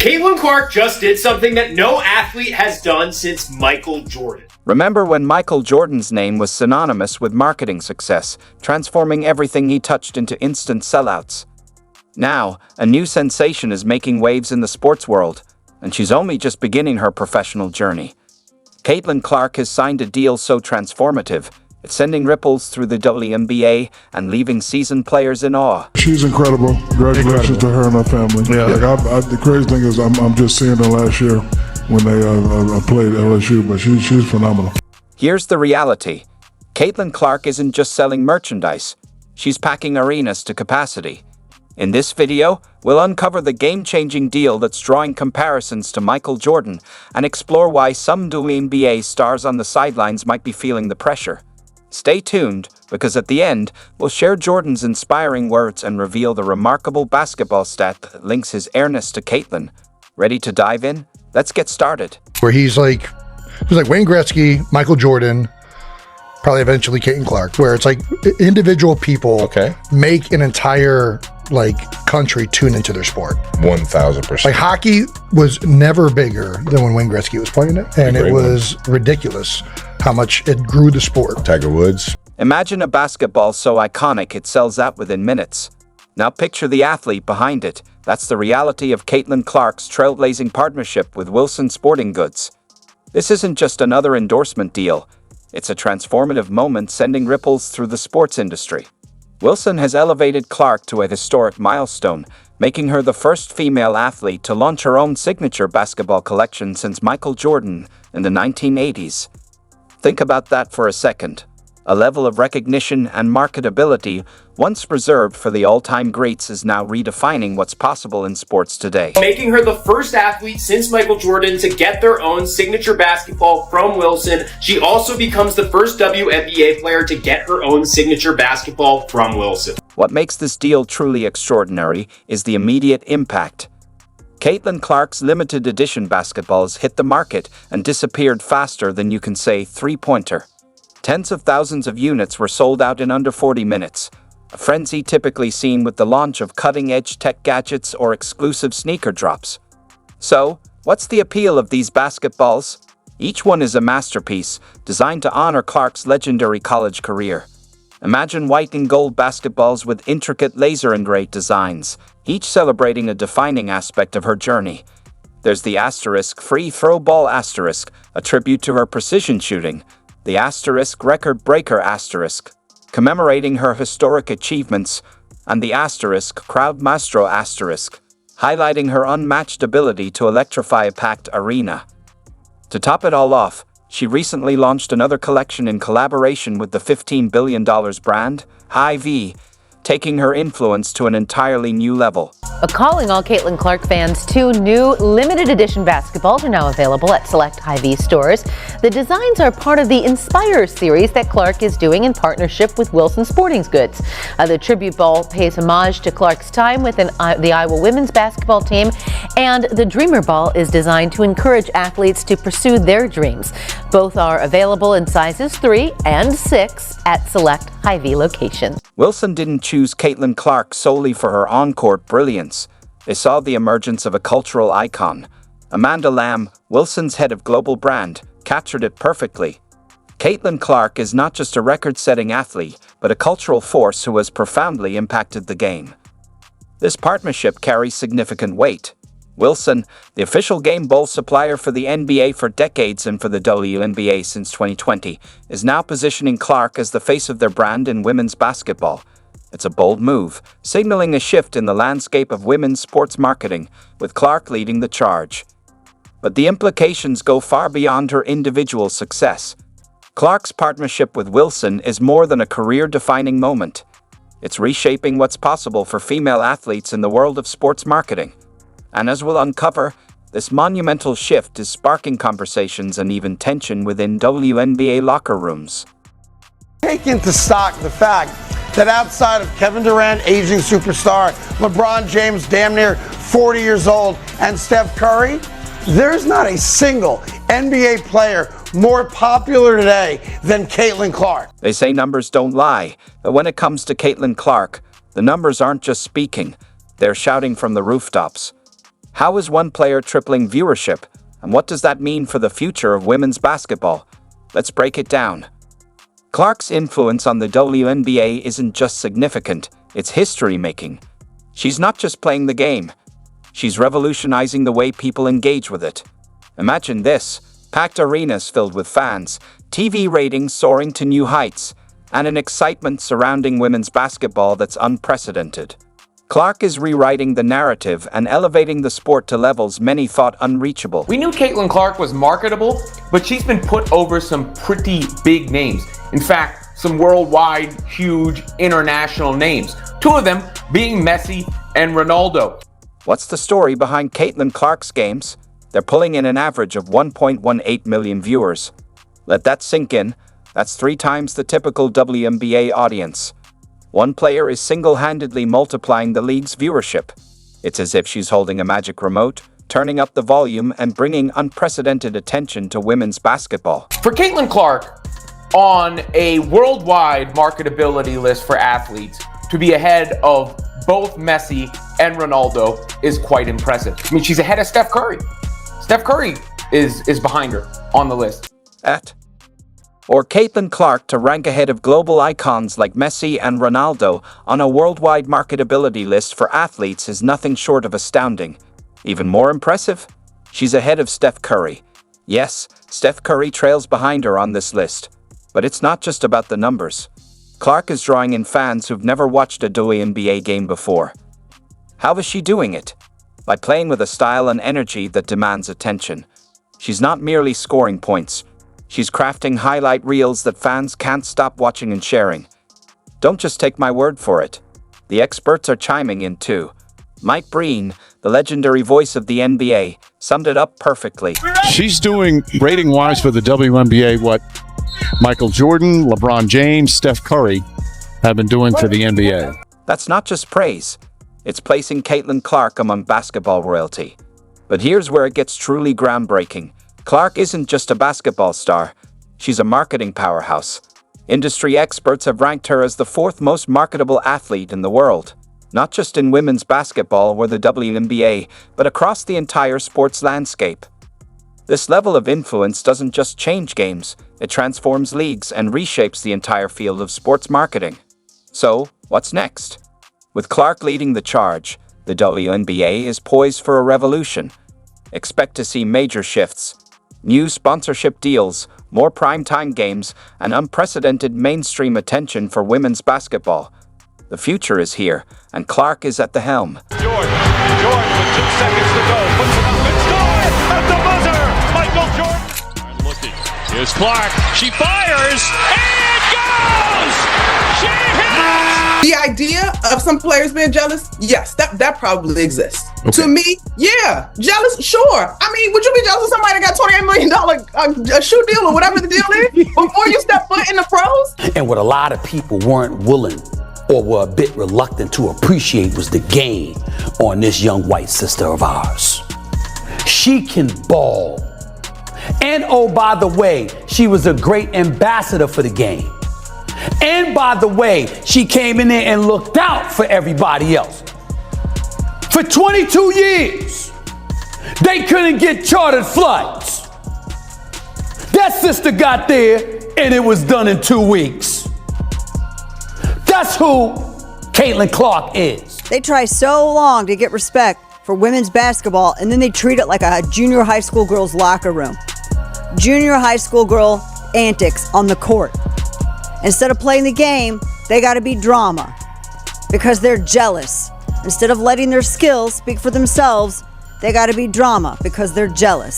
Caitlin Clark just did something that no athlete has done since Michael Jordan. Remember when Michael Jordan's name was synonymous with marketing success, transforming everything he touched into instant sellouts? Now, a new sensation is making waves in the sports world, and she's only just beginning her professional journey. Caitlin Clark has signed a deal so transformative, it's sending ripples through the WNBA and leaving seasoned players in awe. She's incredible. Congratulations to her and her family. Yeah. The crazy thing is I'm just seeing her last year when they played LSU, but she's phenomenal. Here's the reality. Caitlin Clark isn't just selling merchandise. She's packing arenas to capacity. In this video, we'll uncover the game-changing deal that's drawing comparisons to Michael Jordan and explore why some WNBA stars on the sidelines might be feeling the pressure. Stay tuned, because at the end, we'll share Jordan's inspiring words and reveal the remarkable basketball stat that links his airness to Caitlin. Ready to dive in? Let's get started. Where he's like Wayne Gretzky, Michael Jordan, probably eventually Caitlin Clark, where it's like individual people make an entire country tune into their sport. 1,000%. Like hockey was never bigger than when Wayne Gretzky was playing it, and it was ridiculous how much it grew the sport. Tiger Woods. Imagine a basketball so iconic it sells out within minutes. Now picture the athlete behind it. That's the reality of Caitlin Clark's trailblazing partnership with Wilson Sporting Goods. This isn't just another endorsement deal. It's a transformative moment sending ripples through the sports industry. Wilson has elevated Clark to a historic milestone, making her the first female athlete to launch her own signature basketball collection since Michael Jordan in the 1980s. Think about that for a second. A level of recognition and marketability once reserved for the all-time greats is now redefining what's possible in sports today. Making her the first athlete since Michael Jordan to get their own signature basketball from Wilson, she also becomes the first WNBA player to get her own signature basketball from Wilson. What makes this deal truly extraordinary is the immediate impact. Caitlin Clark's limited edition basketballs hit the market and disappeared faster than you can say three-pointer. Tens of thousands of units were sold out in under 40 minutes, a frenzy typically seen with the launch of cutting-edge tech gadgets or exclusive sneaker drops. So, what's the appeal of these basketballs? Each one is a masterpiece, designed to honor Clark's legendary college career. Imagine white and gold basketballs with intricate laser-engraved designs, each celebrating a defining aspect of her journey. There's the asterisk free throw ball asterisk, a tribute to her precision shooting, the asterisk record breaker asterisk, commemorating her historic achievements, and the asterisk crowd maestro asterisk, highlighting her unmatched ability to electrify a packed arena. To top it all off, she recently launched another collection in collaboration with the $15 billion brand, Hy-Vee, taking her influence to an entirely new level. Calling all Caitlin Clark fans, 2 new limited edition basketballs are now available at select Hy-Vee stores. The designs are part of the Inspire series that Clark is doing in partnership with Wilson Sporting Goods. The tribute ball pays homage to Clark's time with the Iowa women's basketball team, and the Dreamer ball is designed to encourage athletes to pursue their dreams. Both are available in sizes 3 and 6 at select Hy-Vee locations. Wilson didn't choose Caitlin Clark solely for her on-court brilliance. They saw the emergence of a cultural icon. Amanda Lamb, Wilson's head of global brand, captured it perfectly. Caitlin Clark is not just a record-setting athlete, but a cultural force who has profoundly impacted the game. This partnership carries significant weight. Wilson, the official game ball supplier for the NBA for decades and for the WNBA since 2020, is now positioning Clark as the face of their brand in women's basketball. It's a bold move, signaling a shift in the landscape of women's sports marketing, with Clark leading the charge. But the implications go far beyond her individual success. Clark's partnership with Wilson is more than a career-defining moment. It's reshaping what's possible for female athletes in the world of sports marketing. And as we'll uncover, this monumental shift is sparking conversations and even tension within WNBA locker rooms. Take into stock the fact that outside of Kevin Durant, aging superstar, LeBron James, damn near 40 years old, and Steph Curry, there's not a single NBA player more popular today than Caitlin Clark. They say numbers don't lie, but when it comes to Caitlin Clark, the numbers aren't just speaking, they're shouting from the rooftops. How is one player tripling viewership, and what does that mean for the future of women's basketball? Let's break it down. Clark's influence on the WNBA isn't just significant, it's history-making. She's not just playing the game, she's revolutionizing the way people engage with it. Imagine this: packed arenas filled with fans, TV ratings soaring to new heights, and an excitement surrounding women's basketball that's unprecedented. Clark is rewriting the narrative and elevating the sport to levels many thought unreachable. We knew Caitlin Clark was marketable, but she's been put over some pretty big names. In fact, some worldwide, huge, international names. Two of them being Messi and Ronaldo. What's the story behind Caitlin Clark's games? They're pulling in an average of 1.18 million viewers. Let that sink in. That's 3 times the typical WNBA audience. One player is single-handedly multiplying the league's viewership. It's as if she's holding a magic remote, turning up the volume and bringing unprecedented attention to women's basketball. For Caitlin Clark, on a worldwide marketability list for athletes, to be ahead of both Messi and Ronaldo is quite impressive. I mean, she's ahead of Steph Curry. Steph Curry is behind her on the list. Or Caitlin Clark to rank ahead of global icons like Messi and Ronaldo on a worldwide marketability list for athletes is nothing short of astounding. Even more impressive? She's ahead of Steph Curry. Yes, Steph Curry trails behind her on this list. But it's not just about the numbers. Clark is drawing in fans who've never watched a WNBA game before. How is she doing it? By playing with a style and energy that demands attention. She's not merely scoring points. She's crafting highlight reels that fans can't stop watching and sharing. Don't just take my word for it. The experts are chiming in too. Mike Breen, the legendary voice of the NBA, summed it up perfectly. She's doing, rating-wise for the WNBA, what Michael Jordan, LeBron James, Steph Curry have been doing for the NBA. That's not just praise. It's placing Caitlin Clark among basketball royalty. But here's where it gets truly groundbreaking. Clark isn't just a basketball star. She's a marketing powerhouse. Industry experts have ranked her as the 4th most marketable athlete in the world. Not just in women's basketball or the WNBA, but across the entire sports landscape. This level of influence doesn't just change games, it transforms leagues and reshapes the entire field of sports marketing. So, what's next? With Clark leading the charge, the WNBA is poised for a revolution. Expect to see major shifts. New sponsorship deals, more primetime games, and unprecedented mainstream attention for women's basketball. The future is here, and Clark is at the helm. Jordan with 2 seconds to go. Puts it up and scores at the buzzer. Michael Jordan. I'm looking. Here's Clark. She fires and goes. She hits. The idea of some players being jealous, yes, that probably exists. Okay. To me, yeah, jealous, sure. I mean, would you be jealous of somebody that got $28 million a shoe deal or whatever the deal is before you step foot in the pros? And what a lot of people weren't willing or were a bit reluctant to appreciate was the game on this young white sister of ours. She can ball. And oh, by the way, she was a great ambassador for the game. And by the way, she came in there and looked out for everybody else. For 22 years, they couldn't get chartered flights. That sister got there and it was done in 2 weeks. That's who Caitlin Clark is. They try so long to get respect for women's basketball, and then they treat it like a junior high school girl's locker room. Junior high school girl antics on the court. Instead of playing the game, they gotta be drama because they're jealous. Instead of letting their skills speak for themselves, they gotta be drama because they're jealous.